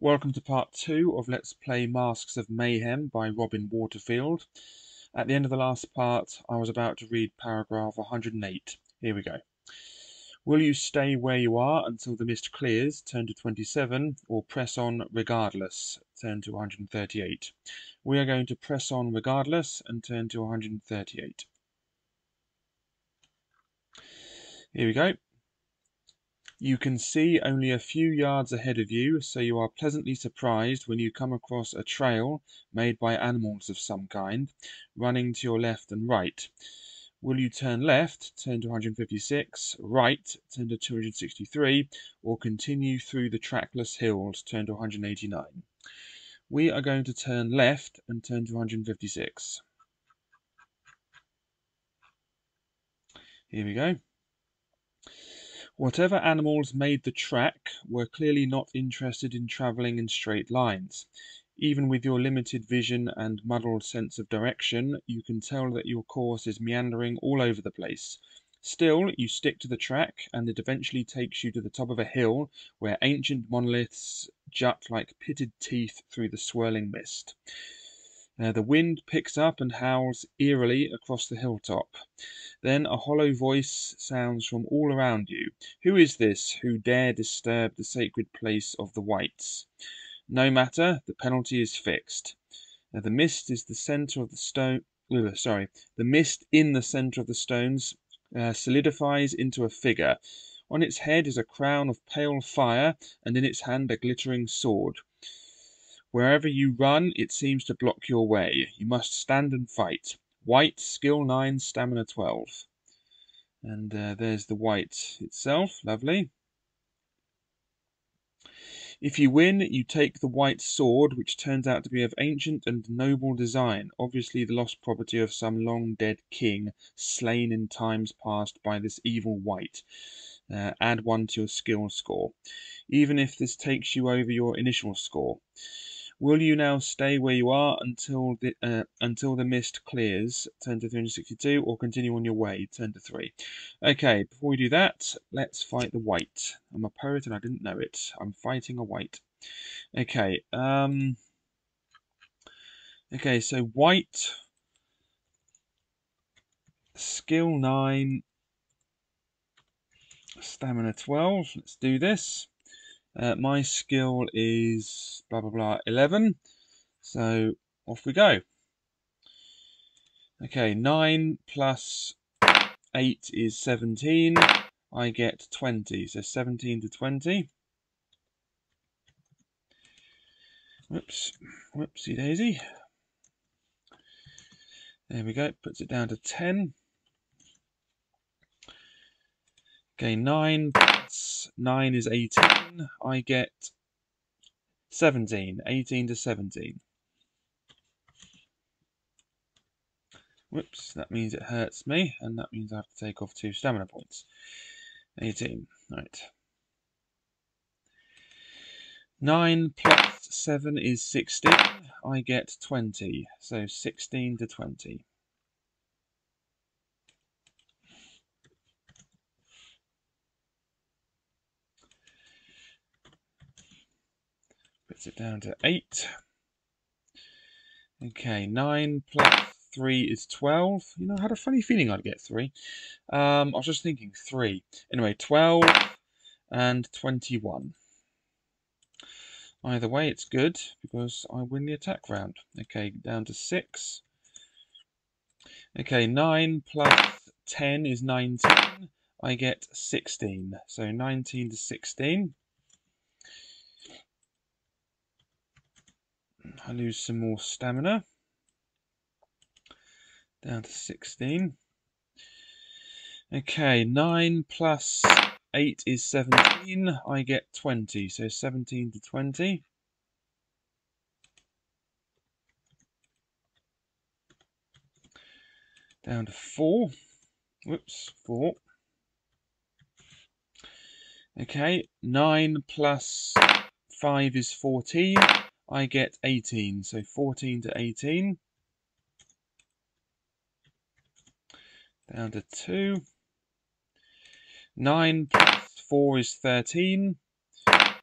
Welcome to part 2 of Let's Play Masks of Mayhem by Robin Waterfield. At the end of the last part, I was about to read paragraph 108. Here we go. Will you stay where you are until the mist clears, turn to 27, or press on regardless, turn to 138? We are going to press on regardless and turn to 138. Here we go. You can see only a few yards ahead of you, so you are pleasantly surprised when you come across a trail made by animals of some kind, running to your left and right. Will you turn left, turn to 156, right, turn to 263, or continue through the trackless hills, turn to 189? We are going to turn left and turn to 156. Here we go. Whatever animals made the track were clearly not interested in travelling in straight lines. Even with your limited vision and muddled sense of direction, you can tell that your course is meandering all over the place. Still, you stick to the track, and it eventually takes you to the top of a hill where ancient monoliths jut like pitted teeth through the swirling mist. The wind picks up and howls eerily across the hilltop. Then a hollow voice sounds from all around you. Who is this who dare disturb the sacred place of the whites? No matter, the penalty is fixed. The mist is the center of the stone. The mist in the center of the stones solidifies into a figure. On its head is a crown of pale fire, and in its hand a glittering sword. Wherever you run, it seems to block your way. You must stand and fight. White, skill 9, stamina 12. And there's the white itself. Lovely. If you win, you take the white sword, which turns out to be of ancient and noble design, obviously the lost property of some long-dead king, slain in times past by this evil white. Add 1 to your skill score, even if this takes you over your initial score. Will you now stay where you are until the mist clears, turn to 362, or continue on your way, turn to 3? Okay, before we do that, let's fight the white. I'm a poet and I didn't know it. I'm fighting a white. Okay, okay, so white, skill 9, stamina 12. Let's do this. My skill is blah blah blah 11. So off we go. Okay, 9 plus 8 is 17. I get 20, so 17 to 20. Whoops, whoopsie daisy. There we go, puts it down to 10. Okay, 9 plus 9 is 18. I get 17, 18 to 17. Whoops, that means it hurts me, and that means I have to take off 2 stamina points. 18, right. 9 plus 7 is 16. I get 20, so 16 to 20. Puts it down to 8. Okay, 9 plus 3 is 12. You know, I had a funny feeling I'd get 3. I was just thinking 3. Anyway, 12 and 21. Either way, it's good because I win the attack round. Okay, down to 6. Okay, 9 plus 10 is 19. I get 16. So 19 to 16. I lose some more stamina. Down to 16. Okay, 9 plus 8 is 17. I get 20. So 17 to 20. Down to 4. Whoops, 4. Okay, 9 plus 5 is 14. I get 18. So 14 to 18. Down to 2. 9 plus 4 is 13.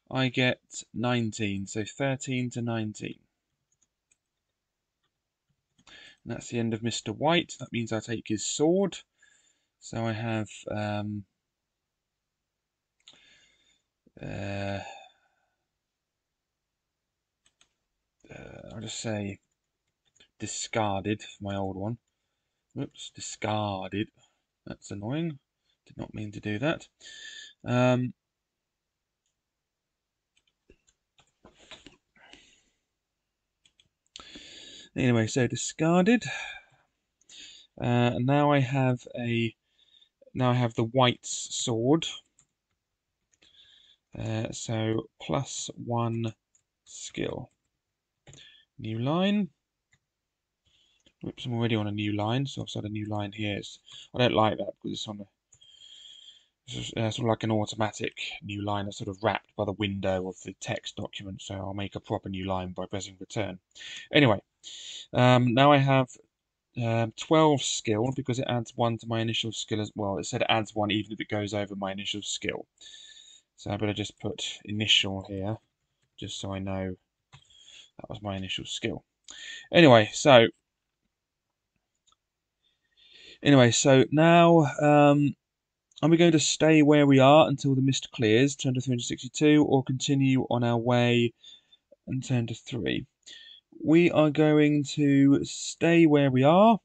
I get 19, so 13 to 19. And that's the end of Mr. White. That means I take his sword. So I have I'll just say discarded for my old one. Whoops, discarded. That's annoying. Did not mean to do that. Anyway, so discarded. And now I have the White's sword. So +1 skill. New line. Whoops, I'm already on a new line, so I've set a new line here. I don't like that because it's on sort of like an automatic new line that's sort of wrapped by the window of the text document. So I'll make a proper new line by pressing return. Anyway, now I have 12 skill because it adds 1 to my initial skill as well. It said it adds 1 even if it goes over my initial skill. So I better just put initial here, just so I know that was my initial skill. Anyway, so now are we going to stay where we are until the mist clears, turn to 362, or continue on our way and turn to 3? We are going to stay where we are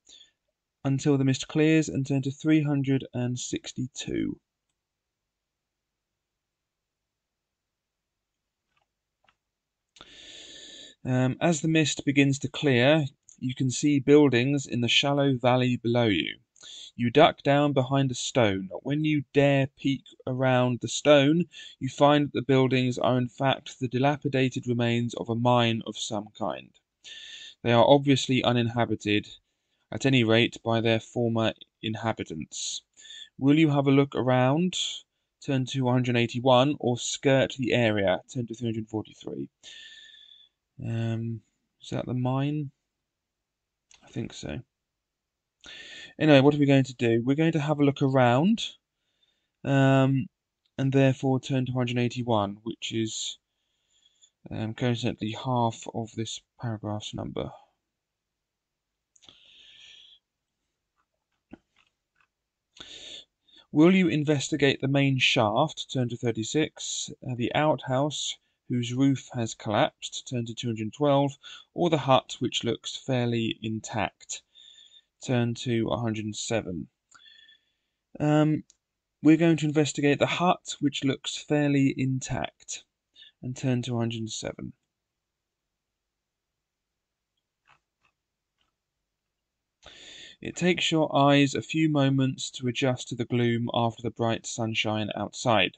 until the mist clears and turn to 362. As the mist begins to clear, you can see buildings in the shallow valley below you. You duck down behind a stone. When you dare peek around the stone, you find that the buildings are in fact the dilapidated remains of a mine of some kind. They are obviously uninhabited, at any rate by their former inhabitants. Will you have a look around, turn to 181, or skirt the area, turn to 343? Is that the mine? I think so. Anyway, what are we going to do? We're going to have a look around, and therefore turn to 181, which is coincidentally half of this paragraph's number. Will you investigate the main shaft? Turn to 36. The outhouse, whose roof has collapsed? Turn to 212. Or the hut, which looks fairly intact? Turn to 107. We're going to investigate the hut, which looks fairly intact, and turn to 107. It takes your eyes a few moments to adjust to the gloom after the bright sunshine outside.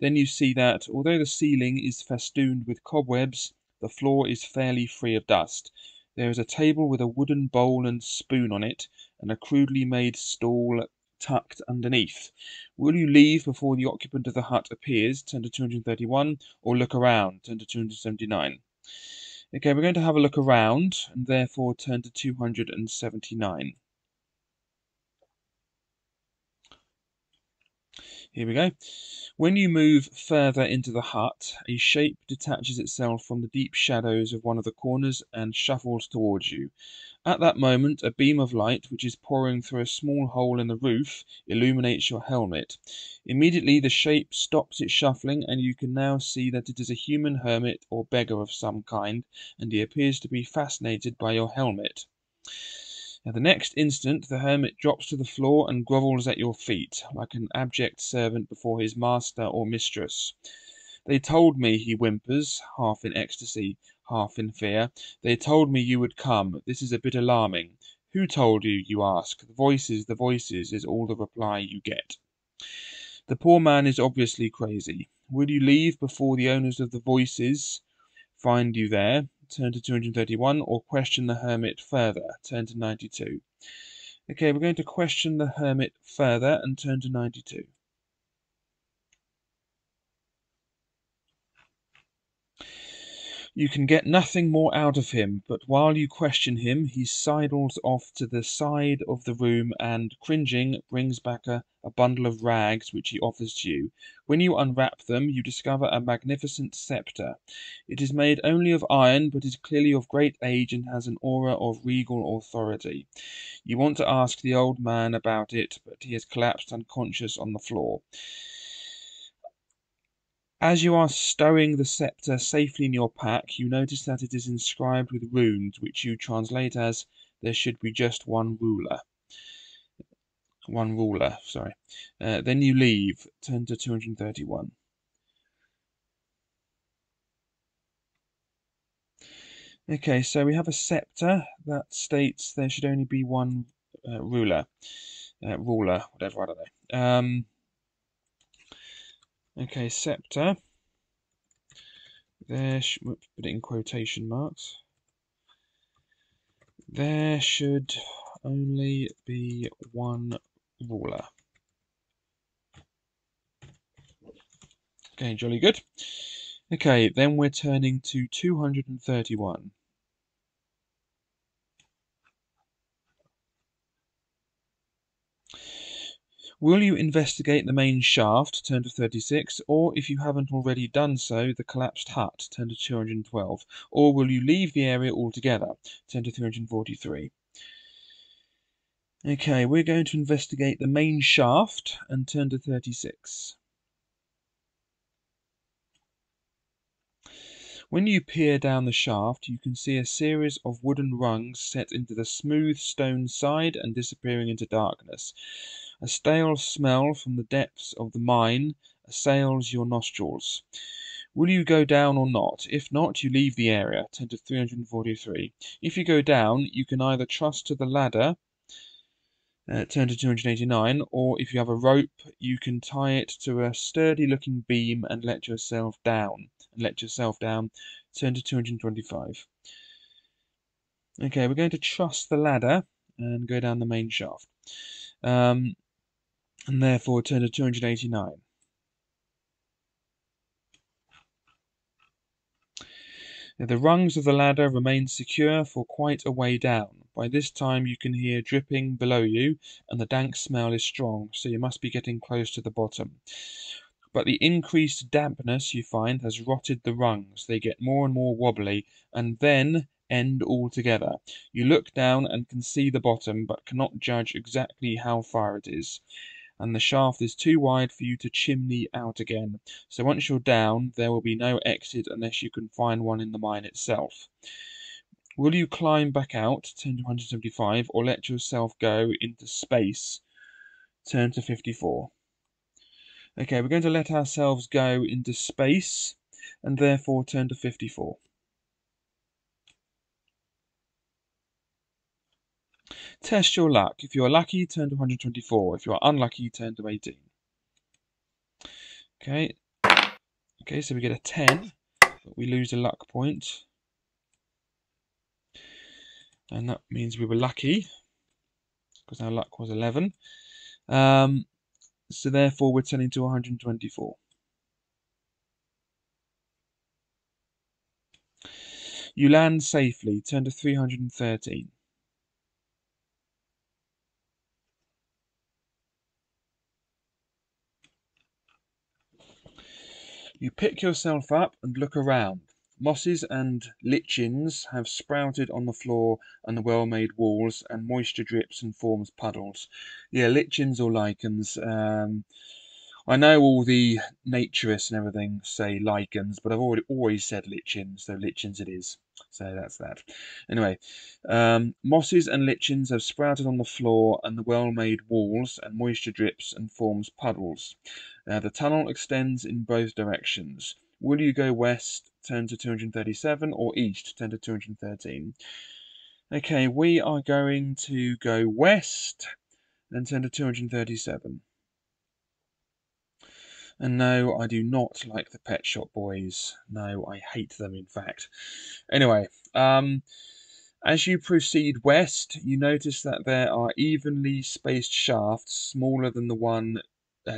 Then you see that, although the ceiling is festooned with cobwebs, the floor is fairly free of dust. There is a table with a wooden bowl and spoon on it, and a crudely made stool tucked underneath. Will you leave before the occupant of the hut appears? Turn to 231, or look around? Turn to 279. Okay, we're going to have a look around, and therefore turn to 279. Here we go. When you move further into the hut, a shape detaches itself from the deep shadows of one of the corners and shuffles towards you. At that moment, a beam of light, which is pouring through a small hole in the roof, illuminates your helmet. Immediately, the shape stops its shuffling, and you can now see that it is a human hermit or beggar of some kind, and he appears to be fascinated by your helmet. Now, the next instant, the hermit drops to the floor and grovels at your feet, like an abject servant before his master or mistress. They told me, he whimpers, half in ecstasy, half in fear. They told me you would come. This is a bit alarming. Who told you, you ask? The voices, is all the reply you get. The poor man is obviously crazy. Will you leave before the owners of the voices find you there? Turn to 231, or question the hermit further. Turn to 92. Okay, we're going to question the hermit further and turn to 92. You can get nothing more out of him, but while you question him, he sidles off to the side of the room and, cringing, brings back a bundle of rags which he offers to you. When you unwrap them, you discover a magnificent sceptre. It is made only of iron, but is clearly of great age and has an aura of regal authority. You want to ask the old man about it, but he has collapsed unconscious on the floor. As you are stowing the sceptre safely in your pack, you notice that it is inscribed with runes, which you translate as, "There should be just one ruler." Sorry. Then you leave. Turn to 231. Okay, so we have a sceptre that states there should only be one ruler, whatever, I don't know. Okay, sceptre. There, put it in quotation marks. There should only be one ruler. Okay, jolly good. Okay, then we're turning to 231. Will you investigate the main shaft, turn to 36, or if you haven't already done so, the collapsed hut, turn to 212, or will you leave the area altogether, turn to 343. Okay, we're going to investigate the main shaft and turn to 36. When you peer down the shaft, you can see a series of wooden rungs set into the smooth stone side and disappearing into darkness. A stale smell from the depths of the mine assails your nostrils. Will you go down or not? If not, you leave the area. Turn to 343. If you go down, you can either trust to the ladder, turn to 289, or if you have a rope, you can tie it to a sturdy-looking beam and let yourself down. Turn to 225. Okay, we're going to trust the ladder and go down the main shaft. And therefore turn to 289. The rungs of the ladder remain secure for quite a way down. By this time you can hear dripping below you, and the dank smell is strong, so you must be getting close to the bottom. But the increased dampness you find has rotted the rungs. They get more and more wobbly, and then end altogether. You look down and can see the bottom, but cannot judge exactly how far it is. And the shaft is too wide for you to chimney out again. So once you're down, there will be no exit unless you can find one in the mine itself. Will you climb back out, turn to 175, or let yourself go into space, turn to 54? Okay, we're going to let ourselves go into space, and therefore turn to 54. Test your luck. If you are lucky, turn to 124. If you are unlucky, turn to 18. Okay, so we get a 10, but we lose a luck point. And that means we were lucky, because our luck was 11. So therefore we're turning to 124. You land safely, turn to 313. You pick yourself up and look around. Mosses and lichens have sprouted on the floor and the well-made walls, and moisture drips and forms puddles. Yeah, lichens or lichens. I know all the naturists and everything say lichens, but I've always said lichens, so lichens it is. So that's that. Anyway, mosses and lichens have sprouted on the floor and the well-made walls, and moisture drips and forms puddles. The tunnel extends in both directions. Will you go west, turn to 237, or east, turn to 213? Okay, we are going to go west and turn to 237. And no, I do not like the Pet Shop Boys. No, I hate them, in fact. Anyway, as you proceed west, you notice that there are evenly spaced shafts, smaller than the one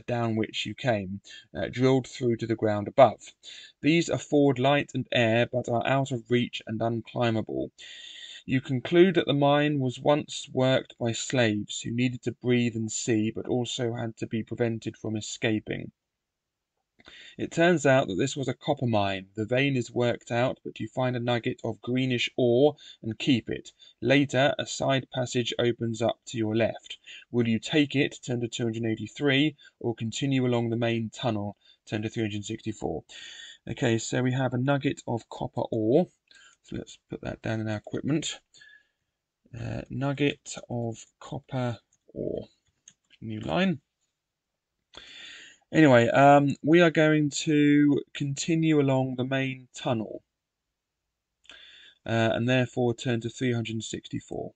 down which you came, drilled through to the ground above. These afford light and air, but are out of reach and unclimbable. You conclude that the mine was once worked by slaves who needed to breathe and see, but also had to be prevented from escaping. It turns out that this was a copper mine. The vein is worked out, but you find a nugget of greenish ore and keep it. Later, a side passage opens up to your left. Will you take it, turn to 283, or continue along the main tunnel, turn to 364? Okay, so we have a nugget of copper ore. So let's put that down in our equipment. Nugget of copper ore. New line. Anyway, we are going to continue along the main tunnel and therefore turn to 364.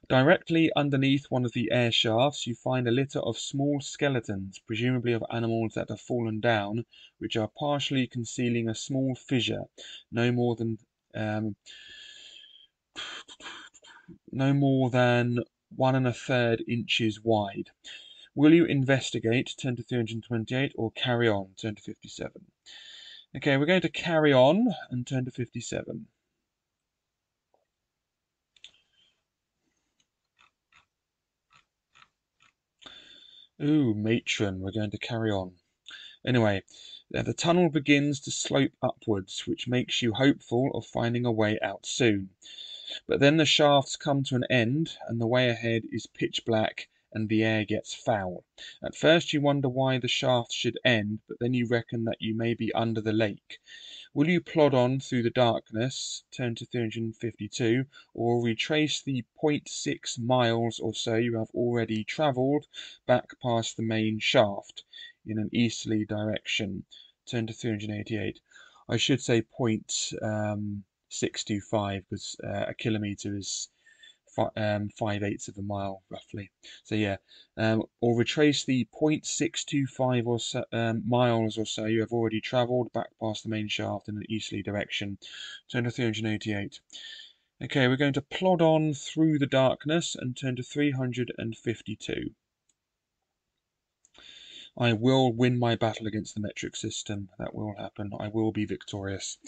Directly underneath one of the air shafts, you find a litter of small skeletons, presumably of animals that have fallen down, which are partially concealing a small fissure, no more than 1 1/3 inches wide. Will you investigate, turn to 328, or carry on, turn to 57? Okay, we're going to carry on and turn to 57. Ooh, matron, we're going to carry on. Anyway, the tunnel begins to slope upwards, which makes you hopeful of finding a way out soon. But then the shafts come to an end, and the way ahead is pitch black, and the air gets foul. At first you wonder why the shaft should end, but then you reckon that you may be under the lake. Will you plod on through the darkness, turn to 352, or retrace the 0.6 miles or so you have already travelled back past the main shaft in an easterly direction, turn to 388. I should say 0.625 because a kilometre is 5/8 of a mile roughly. So yeah, or retrace the 0.625 or so, miles or so you have already travelled back past the main shaft in an easterly direction. Turn to 388. Okay, we're going to plod on through the darkness and turn to 352. I will win my battle against the metric system. That will happen. I will be victorious.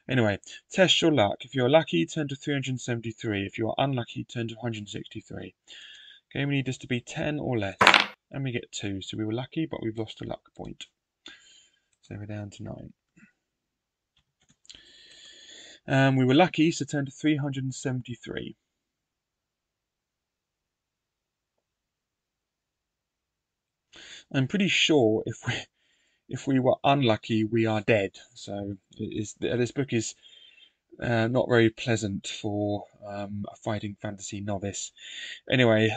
Anyway, test your luck. If you're lucky, turn to 373. If you're unlucky, turn to 163. Okay, we need this to be 10 or less. And we get 2. So we were lucky, but we've lost a luck point. So we're down to 9. We were lucky, so turn to 373. I'm pretty sure if we were unlucky, we are dead. So this book is not very pleasant for a fighting fantasy novice. Anyway,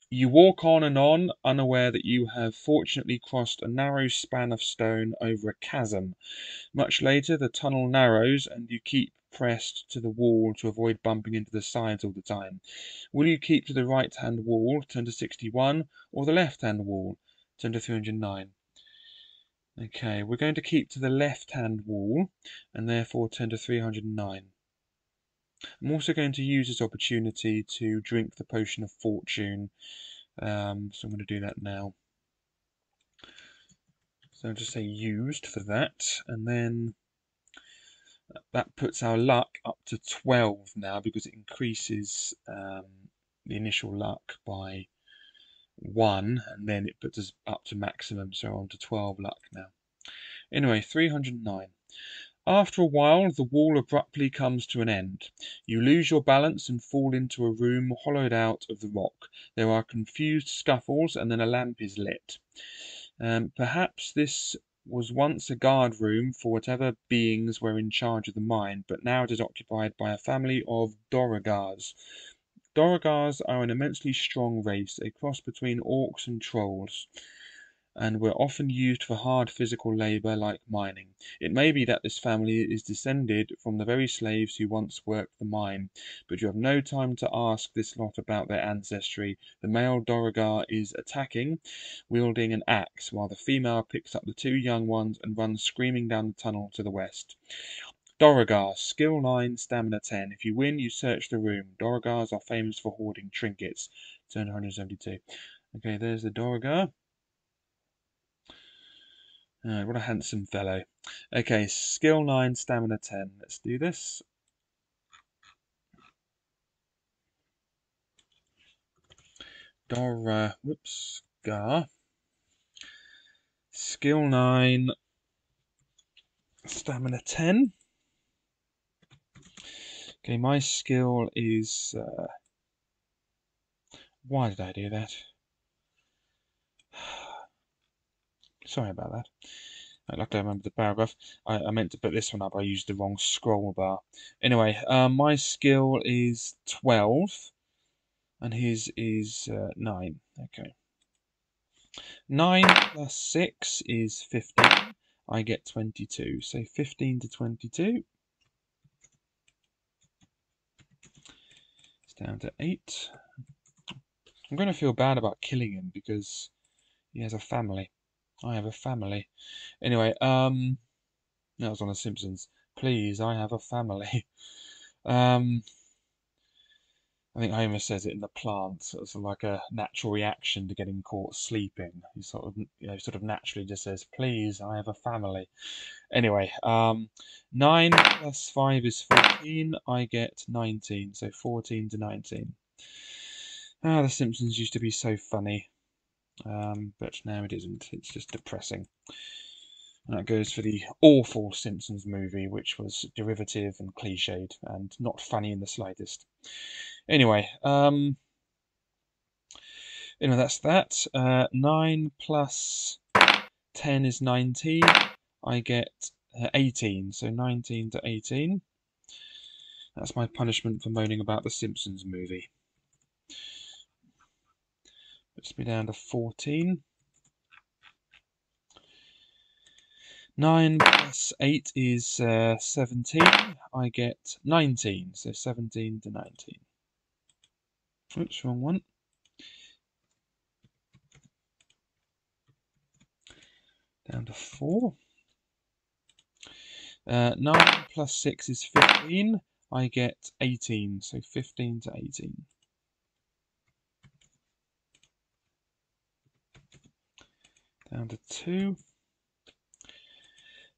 you walk on and on, unaware that you have fortunately crossed a narrow span of stone over a chasm. Much later, the tunnel narrows, and you keep pressed to the wall to avoid bumping into the sides all the time. Will you keep to the right-hand wall, turn to 61, or the left-hand wall, turn to 309? Okay, we're going to keep to the left-hand wall, and therefore turn to 309. I'm also going to use this opportunity to drink the potion of fortune, so I'm going to do that now. So I'll just say used for that, and then that puts our luck up to 12 now because it increases the initial luck by 1, and then it puts us up to maximum, so on to 12 luck now. Anyway, 309. After a while, the wall abruptly comes to an end. You lose your balance and fall into a room hollowed out of the rock. There are confused scuffles, and then a lamp is lit. Perhaps this was once a guard room for whatever beings were in charge of the mine, but now it is occupied by a family of Dorogars. Dorogars are an immensely strong race, a cross between orcs and trolls, and were often used for hard physical labour like mining. It may be that this family is descended from the very slaves who once worked the mine, but you have no time to ask this lot about their ancestry. The male Dorogar is attacking, wielding an axe, while the female picks up the 2 young ones and runs screaming down the tunnel to the west. Dorogar, skill 9, stamina 10. If you win, you search the room. Dorogars are famous for hoarding trinkets. turned 172. Okay, there's the Dorigar. What a handsome fellow. Okay, skill 9, stamina 10. Let's do this. Gar. Skill 9, stamina 10. Okay, my skill is... why did I do that? Sorry about that. Luckily I remember the paragraph. I meant to put this one up. I used the wrong scroll bar. Anyway, my skill is 12. And his is 9. Okay. 9 plus 6 is 15. I get 22. So 15 to 22. It's down to 8. I'm going to feel bad about killing him because he has a family. I have a family. Anyway, that was on The Simpsons. Please, I have a family. I think Homer says it in The Plant. It's like a natural reaction to getting caught sleeping. He sort of naturally just says, "Please, I have a family." Anyway, 9 plus 5 is 14. I get 19, so 14 to 19. Ah, The Simpsons used to be so funny, but now it isn't. It's just depressing. And that goes for the awful Simpsons movie, which was derivative and cliched and not funny in the slightest. Anyway, that's that. 9 plus 10 is 19. I get 18, so 19 to 18. That's my punishment for moaning about the Simpsons movie. Puts me down to 14. 9 plus 8 is 17. I get 19, so 17 to 19. Oops, wrong one. Down to 4. 9 plus 6 is 15. I get 18, so 15 to 18. Down to 2.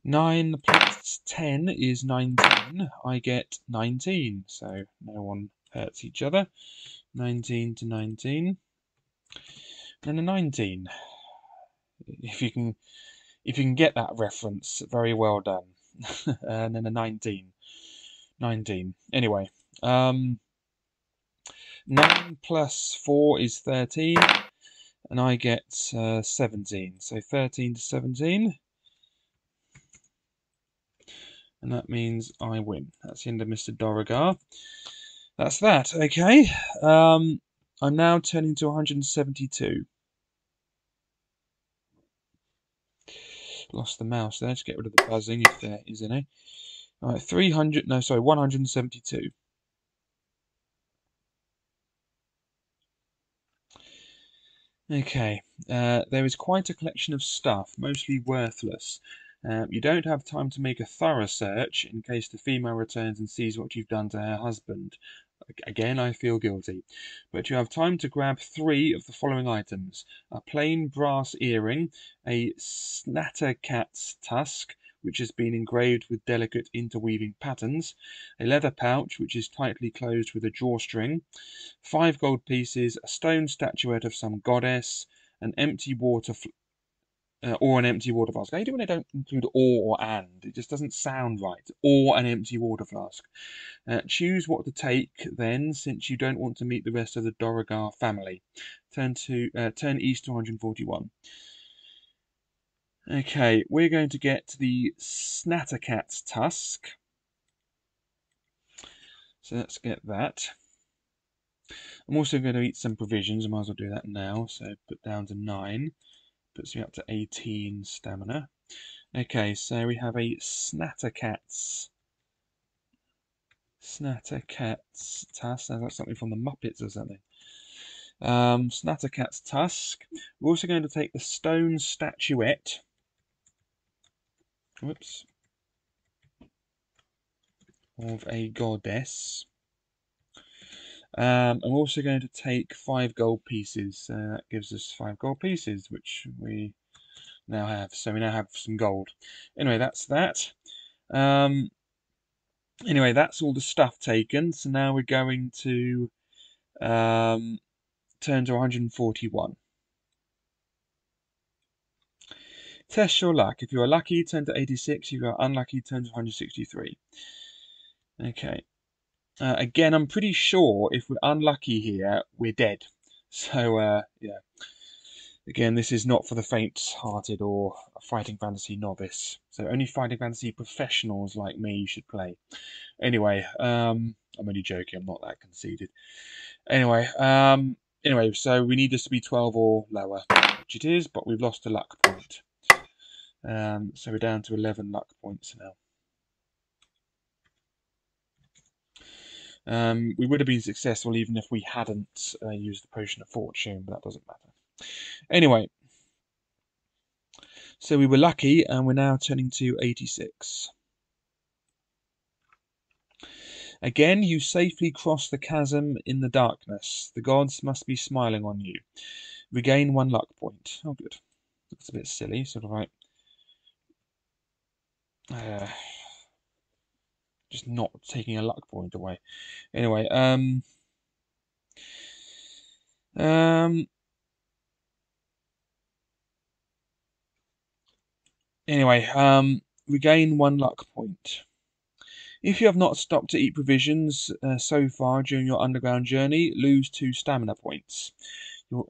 9 plus 10 is 19. I get 19, so no one hurts each other. 19 to 19. And a 19. If you can get that reference, very well done. And then a 19. 19. Anyway, 9 plus 4 is 13, and I get 17. So 13 to 17. And that means I win. That's the end of Mr. Dorigar. That's that. Okay. I'm now turning to 172. Lost the mouse there. Just get rid of the buzzing if there is any. All right, 172. Okay, there is quite a collection of stuff, mostly worthless. You don't have time to make a thorough search in case the female returns and sees what you've done to her husband. Again, I feel guilty. But you have time to grab 3 of the following items: a plain brass earring, a snatter cat's tusk, which has been engraved with delicate interweaving patterns, a leather pouch which is tightly closed with a drawstring, 5 gold pieces, a stone statuette of some goddess, an empty water or an empty water flask. I hate it when they don't include or and. It just doesn't sound right. Or an empty water flask. Choose what to take then, since you don't want to meet the rest of the Dorigar family. Turn east to 141. Okay, we're going to get the Snattercat's tusk. So let's get that. I'm also going to eat some provisions. I might as well do that now. So put down to 9. Puts me up to 18 stamina. Okay, so we have a Snattercat's tusk. Sounds like something from the Muppets or something. Snattercat's tusk. We're also going to take the stone statuette. Whoops. Of a goddess. I'm also going to take 5 gold pieces. That gives us 5 gold pieces, which we now have. So we now have some gold. Anyway, that's that. Anyway, that's all the stuff taken. So now we're going to turn to 141. Test your luck. If you are lucky, turn to 86. If you are unlucky, turn to 163. Okay. Again, I'm pretty sure if we're unlucky here, we're dead. So, yeah. Again, this is not for the faint-hearted or a fighting fantasy novice. So only fighting fantasy professionals like me should play. Anyway, I'm only joking. I'm not that conceited. Anyway, so we need this to be 12 or lower, which it is, but we've lost a luck point. So we're down to 11 luck points now. We would have been successful even if we hadn't used the Potion of Fortune, but that doesn't matter. Anyway, so we were lucky, and we're now turning to 86. Again, you safely cross the chasm in the darkness. The gods must be smiling on you. Regain 1 luck point. Oh, good. That's a bit silly, sort of like... just not taking a luck point away. Anyway, regain 1 luck point. If you have not stopped to eat provisions so far during your underground journey, lose 2 stamina points.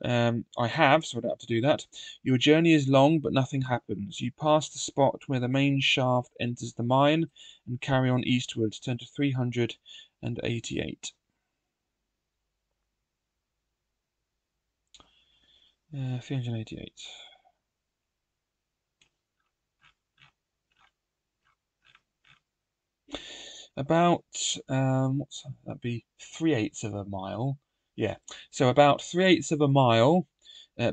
I have, so I don't have to do that. Your journey is long, but nothing happens. You pass the spot where the main shaft enters the mine and carry on eastwards. Turn to 388. 388. About, what's that be? 3/8 of a mile. Yeah, so about 3/8 of a mile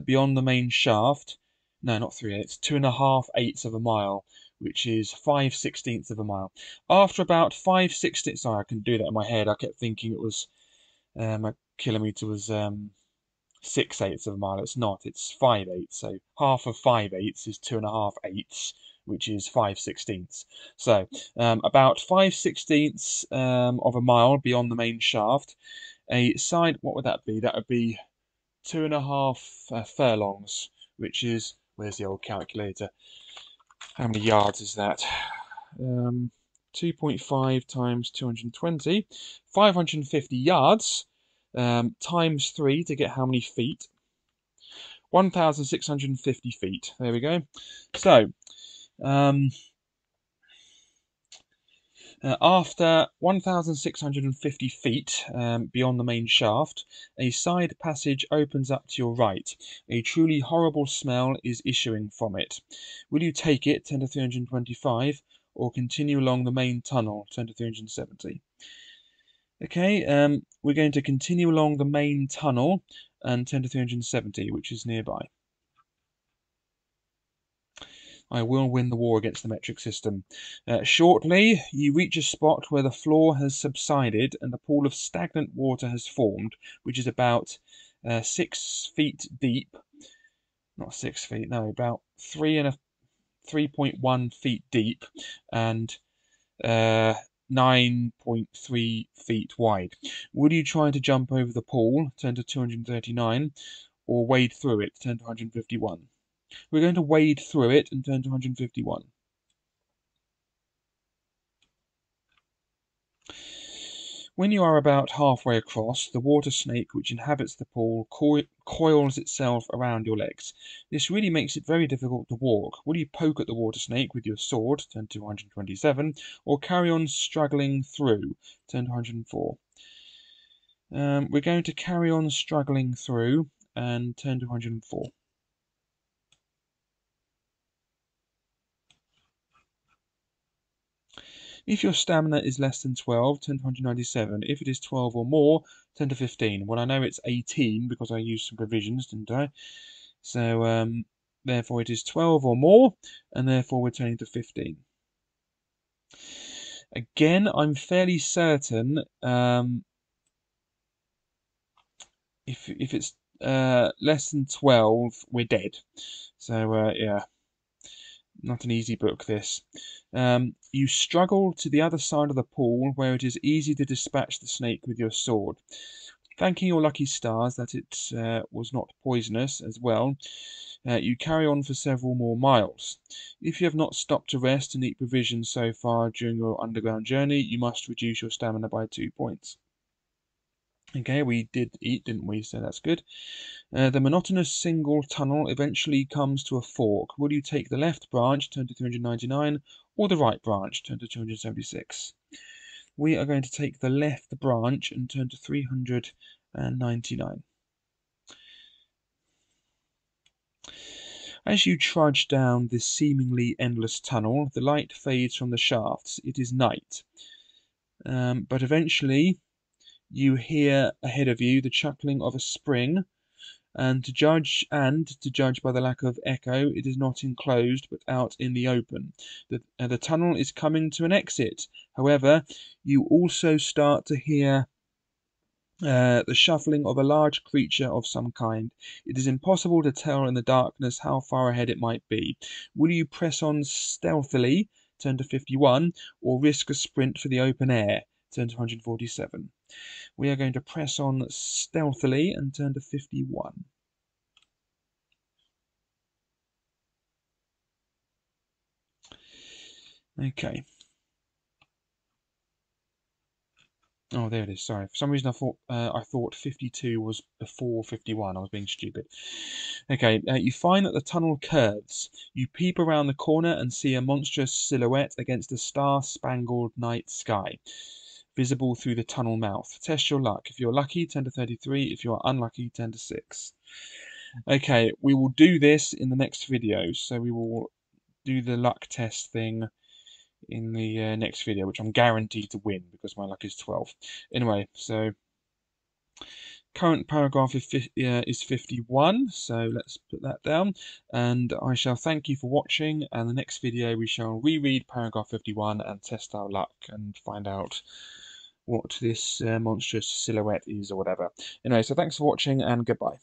beyond the main shaft. No, not 3/8, 2.5/8 of a mile, which is 5/16 of a mile. After about 5/16, sorry, I can do that in my head. I kept thinking it was a kilometre was 6/8 of a mile. It's not. It's 5/8. So half of 5/8 is 2.5/8, which is 5/16. So about 5/16 of a mile beyond the main shaft, a side. What would that be? That would be 2.5 furlongs, which is, where's the old calculator? How many yards is that? 2.5 times 220, 550 yards. Times 3 to get how many feet? 1,650 feet. There we go. So, after 1,650 feet beyond the main shaft, a side passage opens up to your right. A truly horrible smell is issuing from it. Will you take it, 10 to 325, or continue along the main tunnel, 10 to 370? Okay, we're going to continue along the main tunnel and 10 to 370, which is nearby. I will win the war against the metric system. Shortly, you reach a spot where the floor has subsided and a pool of stagnant water has formed, which is about 6 feet deep. Not 6 feet, no, about 3.1 feet deep and 9.3 feet wide. Would you try to jump over the pool, turn to 239, or wade through it, turn to 151? We're going to wade through it and turn to 151. When you are about halfway across, the water snake which inhabits the pool coils itself around your legs. This really makes it very difficult to walk. Will you poke at the water snake with your sword, turn to 127, or carry on struggling through, turn to 104? We're going to carry on struggling through and turn to 104. If your stamina is less than 12, turn to 197. If it is 12 or more, turn to 15. Well, I know it's 18 because I used some provisions, didn't I? So, therefore it is 12 or more, and therefore we're turning to 15. Again, I'm fairly certain if it's less than 12, we're dead. So yeah, not an easy book, this. You struggle to the other side of the pool, where it is easy to dispatch the snake with your sword. Thanking your lucky stars that it was not poisonous as well, you carry on for several more miles. If you have not stopped to rest and eat provisions so far during your underground journey, you must reduce your stamina by 2 points. Okay, we did eat, didn't we? So that's good. The monotonous single tunnel eventually comes to a fork. Will you take the left branch, turn to 399, or the right branch, turn to 276? We are going to take the left branch and turn to 399. As you trudge down this seemingly endless tunnel, the light fades from the shafts. It is night. But eventually you hear ahead of you the chuckling of a spring, and to judge by the lack of echo, it is not enclosed but out in the open. The tunnel is coming to an exit. However, you also start to hear the shuffling of a large creature of some kind. It is impossible to tell in the darkness how far ahead it might be. Will you press on stealthily, turn to 51, or risk a sprint for the open air, turn to 147? We are going to press on stealthily and turn to 51. Okay. Oh, there it is. Sorry. For some reason, I thought 52 was before 51. I was being stupid. Okay. You find that the tunnel curves. You peep around the corner and see a monstrous silhouette against a star-spangled night sky, visible through the tunnel mouth. Test your luck. If you're lucky, turn to 33. If you're unlucky, turn to 6. Okay. We will do this in the next video. So we will do the luck test thing in the next video, which I'm guaranteed to win because my luck is 12. Anyway, so current paragraph is 51, so let's put that down, and I shall thank you for watching, and the next video we shall reread paragraph 51 and test our luck and find out what this monstrous silhouette is or whatever. Anyway, so thanks for watching and goodbye.